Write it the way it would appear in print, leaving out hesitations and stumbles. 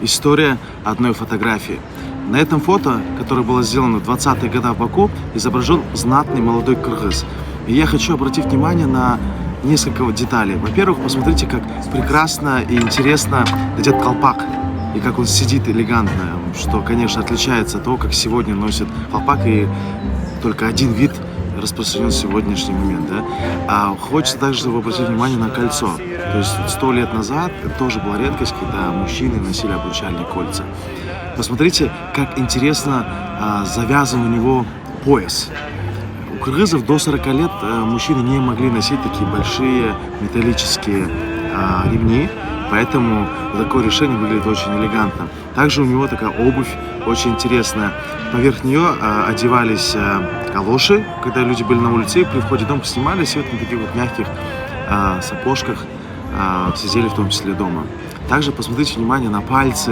история одной фотографии. На этом фото, которое было сделано в 20-е годы в Баку, изображен знатный молодой кыргыз. И я хочу обратить внимание на несколько деталей. Во-первых, посмотрите, как прекрасно и интересно надет колпак. И как он сидит элегантно, что, конечно, отличается от того, как сегодня носят колпак, и только один вид распространен в сегодняшний момент. Да? А хочется также обратить внимание на кольцо. То есть 100 лет назад это тоже была редкость, когда мужчины носили обручальные кольца. Посмотрите, как интересно завязан у него пояс. У кыргызов до 40 лет мужчины не могли носить такие большие металлические ремни, поэтому такое решение выглядит очень элегантно. Также у него такая обувь очень интересная. Поверх нее одевались калоши, когда люди были на улице, и при входе в дом снимались, и вот на таких вот мягких сапожках сидели в том числе дома. Также посмотрите внимание на пальцы.